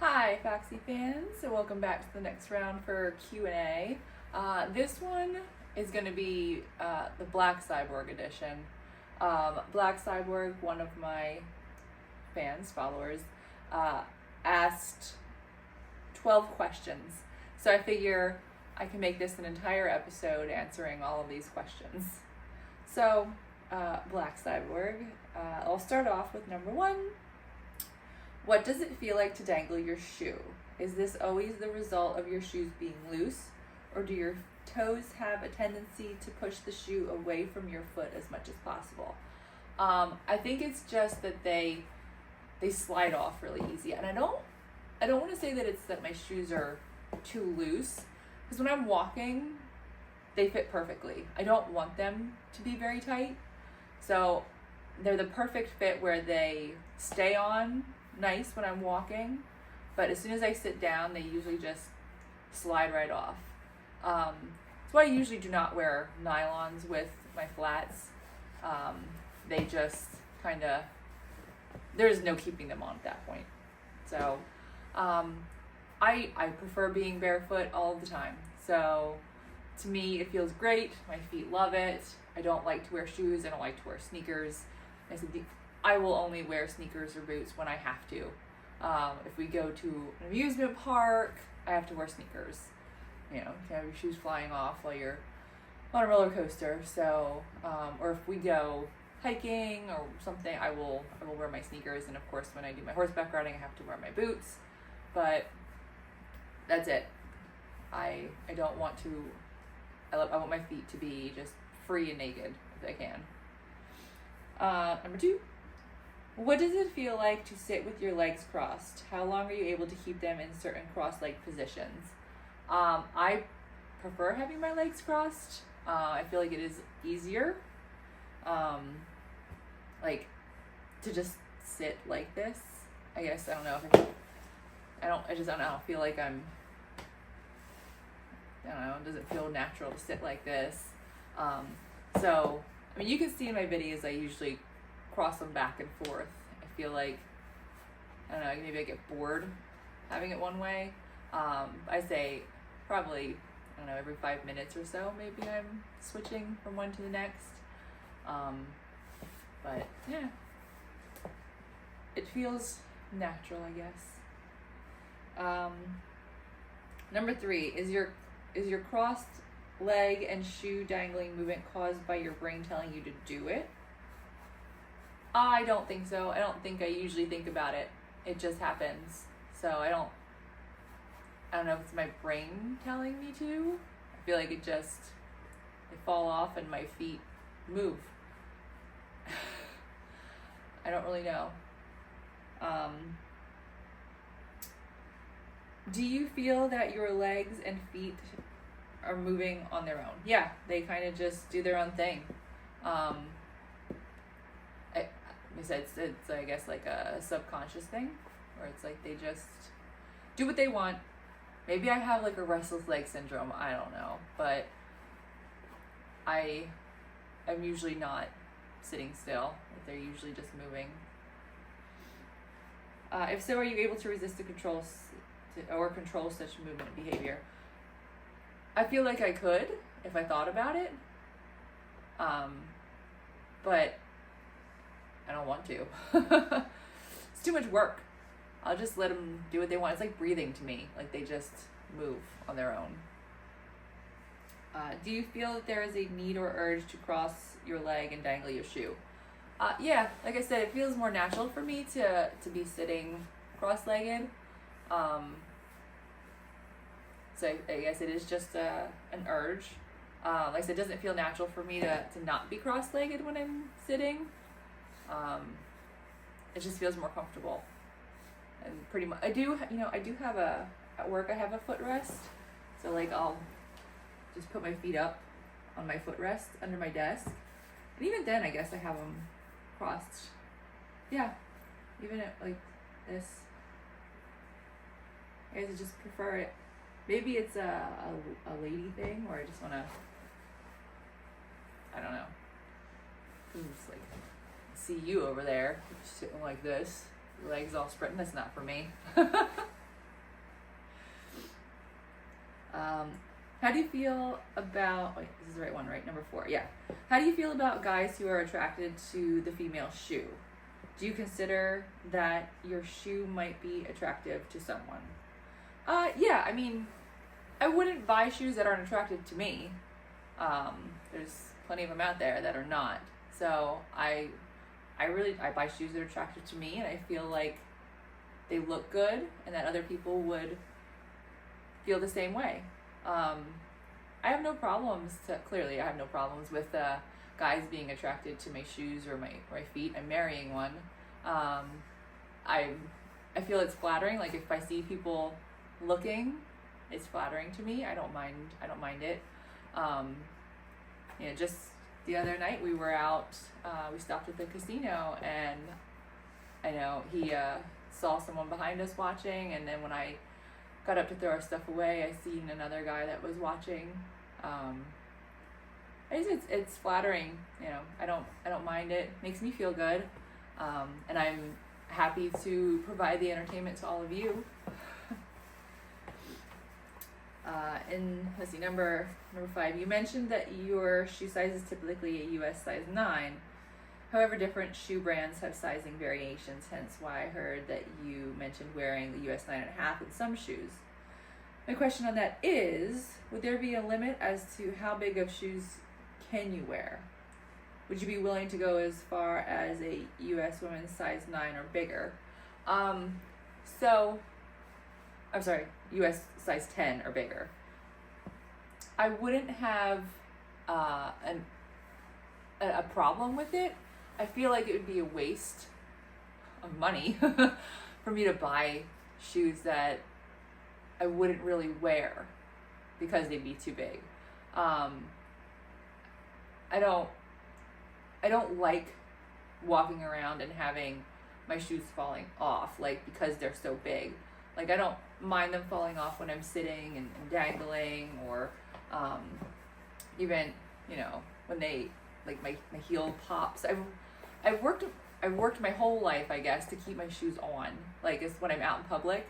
Hi, Foxy fans, so welcome back to the next round for Q&A. This one is going to be the Blackcyborg edition. Blackcyborg, one of my followers, asked 12 questions. So I figure I can make this an entire episode answering all of these questions. So, Blackcyborg, I'll start off with number 1. What does it feel like to dangle your shoe? Is this always the result of your shoes being loose, or do your toes have a tendency to push the shoe away from your foot as much as possible? I think it's just that they slide off really easy, and I don't want to say that it's that my shoes are too loose, because when I'm walking, they fit perfectly. I don't want them to be very tight, so they're the perfect fit where they stay on nice when I'm walking, but as soon as I sit down, they usually just slide right off. That's why I usually do not wear nylons with my flats. They just kind of, there's no keeping them on at that point. So I prefer being barefoot all the time. So to me, it feels great. My feet love it. I don't like to wear shoes. I don't like to wear sneakers. I will only wear sneakers or boots when I have to. If we go to an amusement park, I have to wear sneakers. You know, you can have your shoes flying off while you're on a roller coaster. So, or if we go hiking or something, I will wear my sneakers. And of course, when I do my horseback riding, I have to wear my boots. But that's it. I don't want to. I want my feet to be just free and naked if I can. Number 2. What does it feel like to sit with your legs crossed? How long are you able to keep them in certain cross-leg positions? I prefer having my legs crossed. I feel like it is easier, like to just sit like this. I guess I don't know. I don't feel like I don't know. It doesn't feel natural to sit like this. So I mean, you can see in my videos I usually cross them back and forth. I feel like, I don't know, maybe I get bored having it one way. I say probably, I don't know, every 5 minutes or so, maybe I'm switching from one to the next. But yeah, it feels natural, I guess. Number 3, is your crossed leg and shoe dangling movement caused by your brain telling you to do it? I don't think so. I don't think I usually think about it. It just happens. So I don't know if it's my brain telling me to. I feel like they fall off and my feet move. I don't really know. Do you feel that your legs and feet are moving on their own? Yeah, they kind of just do their own thing. It's I guess like a subconscious thing, where it's like they just do what they want. Maybe I have like a restless leg syndrome, I don't know, but I'm usually not sitting still. They're usually just moving. If so, are you able to resist the control such movement and behavior? I feel like I could if I thought about it, but I don't want to. It's too much work. I'll just let them do what they want. It's like breathing to me. Like they just move on their own. Do you feel that there is a need or urge to cross your leg and dangle your shoe? Yeah, like I said, it feels more natural for me to be sitting cross-legged. So I guess it is just an urge. Like I said, it doesn't feel natural for me to not be cross-legged when I'm sitting. It just feels more comfortable. And pretty much, I do have at work I have a footrest. So like I'll just put my feet up on my footrest under my desk. And even then I guess I have them crossed. Yeah, even at like this. I guess I just prefer it. Maybe it's a lady thing, or I just want to, I don't know. It's like, see you over there, sitting like this, your legs all spreading. That's not for me. How do you feel about, wait, this is the right one, right? Number 4, yeah. How do you feel about guys who are attracted to the female shoe? Do you consider that your shoe might be attractive to someone? Yeah, I mean, I wouldn't buy shoes that aren't attractive to me. There's plenty of them out there that are not. So I buy shoes that are attractive to me, and I feel like they look good and that other people would feel the same way. I have no problems clearly I have no problems with guys being attracted to my shoes or my feet. I'm marrying one. I feel it's flattering. Like if I see people looking, it's flattering to me. I don't mind it. Just the other night we were out, we stopped at the casino, and I know he saw someone behind us watching, and then when I got up to throw our stuff away, I seen another guy that was watching. It's flattering, I don't mind it. Makes me feel good. And I'm happy to provide the entertainment to all of you. Let's see, number 5, you mentioned that your shoe size is typically a US size 9. However, different shoe brands have sizing variations, hence why I heard that you mentioned wearing the US 9.5 in some shoes. My question on that is, would there be a limit as to how big of shoes can you wear? Would you be willing to go as far as a US women's size 9 or bigger? I'm sorry, US size 10 or bigger. I wouldn't have a problem with it. I feel like it would be a waste of money for me to buy shoes that I wouldn't really wear because they'd be too big. I don't like walking around and having my shoes falling off, like, because they're so big. Like, I don't mind them falling off when I'm sitting and dangling, or even, when they, like, my heel pops. I've worked my whole life, I guess, to keep my shoes on, like, it's when I'm out in public.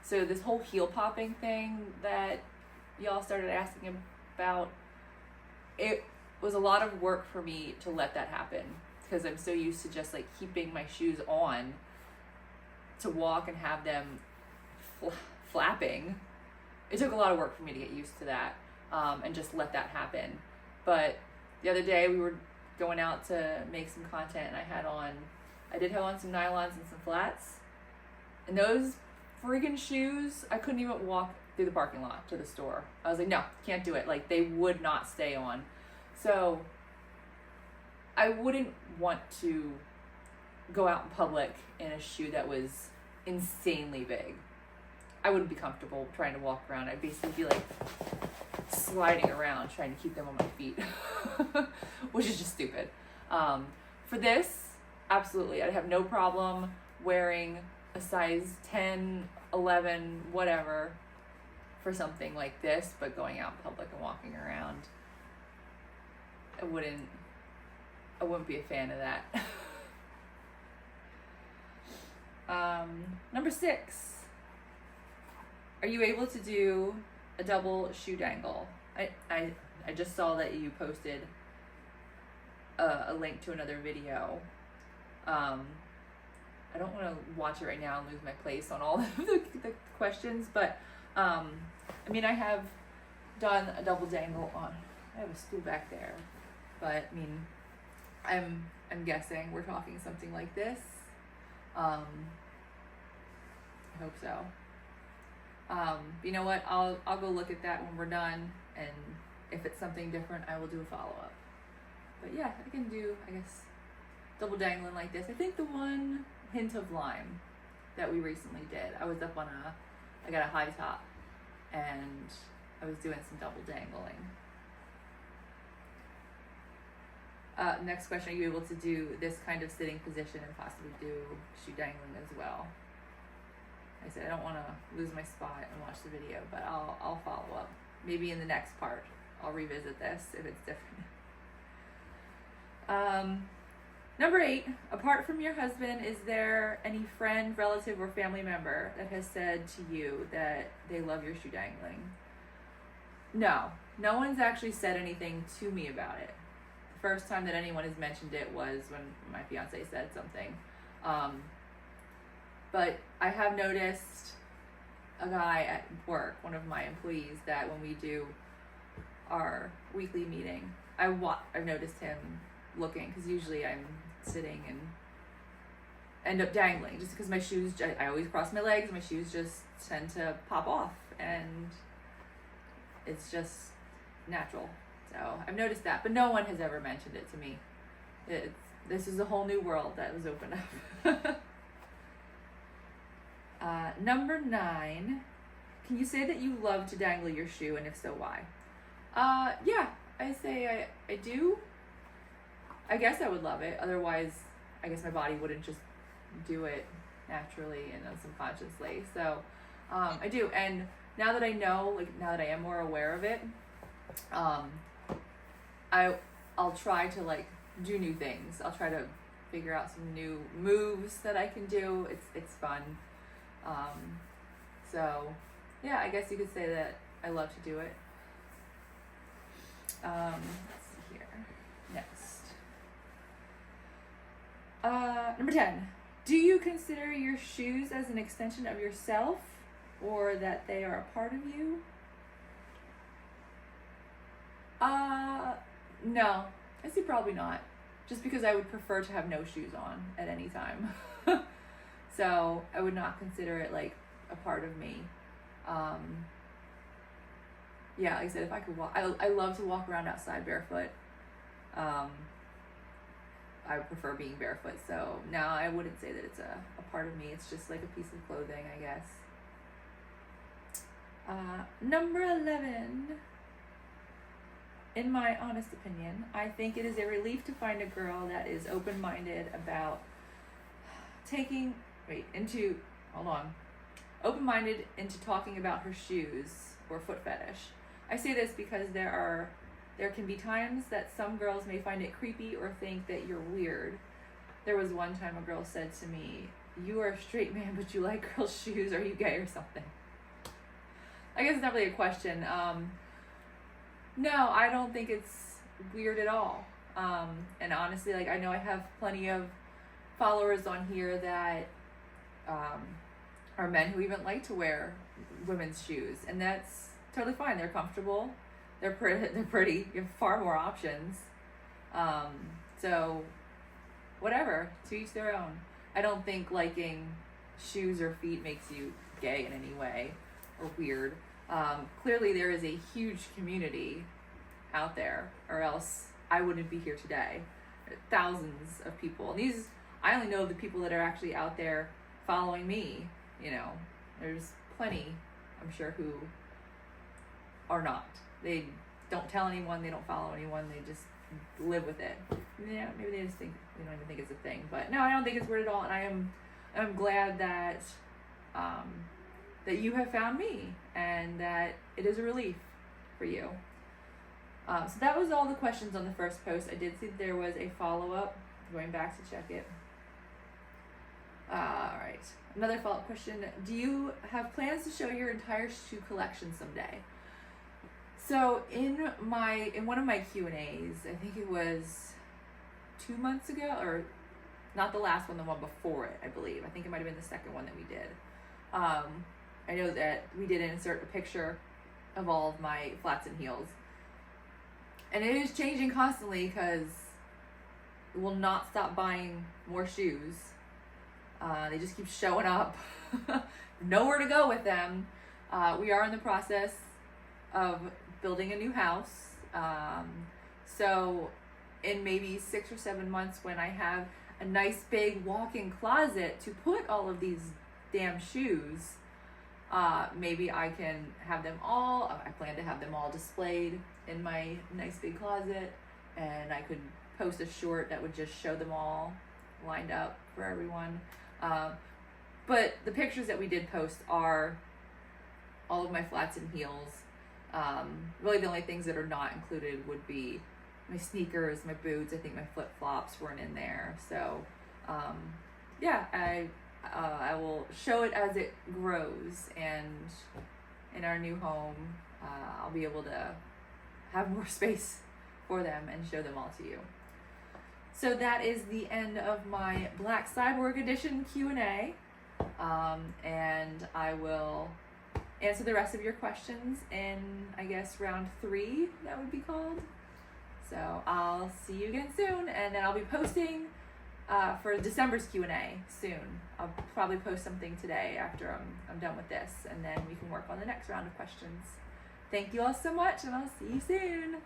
So this whole heel popping thing that y'all started asking about, it was a lot of work for me to let that happen, because I'm so used to just, like, keeping my shoes on to walk and have them flapping. It took a lot of work for me to get used to that, and just let that happen. But the other day we were going out to make some content, and I did have on some nylons and some flats, and those friggin' shoes, I couldn't even walk through the parking lot to the store. I was like, no, can't do it. Like, they would not stay on. So I wouldn't want to go out in public in a shoe that was insanely big. I wouldn't be comfortable trying to walk around. I'd basically be like sliding around trying to keep them on my feet, which is just stupid. For this, absolutely, I'd have no problem wearing a size 10, 11, whatever for something like this, but going out in public and walking around, I wouldn't be a fan of that. Number 6, are you able to do a double shoe dangle? I just saw that you posted a link to another video. I don't want to watch it right now and lose my place on all the questions, but I mean, I have done a double dangle on, I have a stool back there, but I mean, I'm guessing we're talking something like this. I hope so. You know what? I'll go look at that when we're done, and if it's something different, I will do a follow-up. But yeah, I can do, I guess, double dangling like this. I think the one hint of lime that we recently did, I was up on I got a high top, and I was doing some double dangling. Next question, are you able to do this kind of sitting position and possibly do shoe dangling as well? I said I don't want to lose my spot and watch the video, but I'll follow up. Maybe in the next part, I'll revisit this if it's different. Number 8, apart from your husband, is there any friend, relative, or family member that has said to you that they love your shoe dangling? No, no one's actually said anything to me about it. The first time that anyone has mentioned it was when my fiance said something. But I have noticed a guy at work, one of my employees, that when we do our weekly meeting, I've noticed him looking, because usually I'm sitting and end up dangling just because my shoes, I always cross my legs, my shoes just tend to pop off, and it's just natural. So I've noticed that, but no one has ever mentioned it to me. This is a whole new world that was opened up. Number 9, can you say that you love to dangle your shoe, and if so, why? Yeah, I say I do. I guess I would love it. Otherwise, I guess my body wouldn't just do it naturally and subconsciously. So, I do. And now that I know, like now that I am more aware of it, I'll try to like do new things. I'll try to figure out some new moves that I can do. It's fun. So yeah, I guess you could say that I love to do it. Let's see here. Next. Number 10. Do you consider your shoes as an extension of yourself, or that they are a part of you? No. I say probably not. Just because I would prefer to have no shoes on at any time. So I would not consider it like a part of me. Yeah, like I said, if I could walk, I love to walk around outside barefoot. I prefer being barefoot, so no, I wouldn't say that it's a part of me. It's just like a piece of clothing, I guess. Number 11. In my honest opinion, I think it is a relief to find a girl that is open-minded about open-minded into talking about her shoes or foot fetish. I say this because there can be times that some girls may find it creepy or think that you're weird. There was one time a girl said to me, "You are a straight man, but you like girls' shoes. Are you gay or something?" I guess it's not really a question. No, I don't think it's weird at all. And honestly, like I know I have plenty of followers on here that are men who even like to wear women's shoes, and that's totally fine. They're comfortable. They're pretty. You have far more options. So whatever, to each their own. I don't think liking shoes or feet makes you gay in any way or weird. Clearly there is a huge community out there, or else I wouldn't be here today. Thousands of people. And I only know the people that are actually out there following me. You know, there's plenty, I'm sure, who are not. They don't tell anyone, they don't follow anyone, they just live with it. Yeah, maybe they just think, they don't even think it's a thing. But no, I don't think it's weird at all, and I'm glad that that you have found me, and that it is a relief for you. So that was all the questions on the first post. I did see that there was a follow-up, going back to check it. Alright, another follow-up question. Do you have plans to show your entire shoe collection someday? So in one of my Q&As, I think it was 2 months ago, or not the last one, the one before it, I believe. I think it might have been the second one that we did. I know that we did insert a picture of all of my flats and heels. And it is changing constantly because we'll not stop buying more shoes. They just keep showing up. Nowhere to go with them. We are in the process of building a new house. So in maybe 6 or 7 months, when I have a nice big walk-in closet to put all of these damn shoes, maybe I can have them all, I plan to have them all displayed in my nice big closet, and I could post a short that would just show them all lined up for everyone. But the pictures that we did post are all of my flats and heels. Really the only things that are not included would be my sneakers, my boots. I think my flip-flops weren't in there. So yeah, I will show it as it grows, and in our new home, I'll be able to have more space for them and show them all to you. So that is the end of my Blackcyborg edition Q&A, and I will answer the rest of your questions in, I guess, round 3, that would be called. So I'll see you again soon, and then I'll be posting for December's Q&A soon. I'll probably post something today after I'm done with this, and then we can work on the next round of questions. Thank you all so much, and I'll see you soon.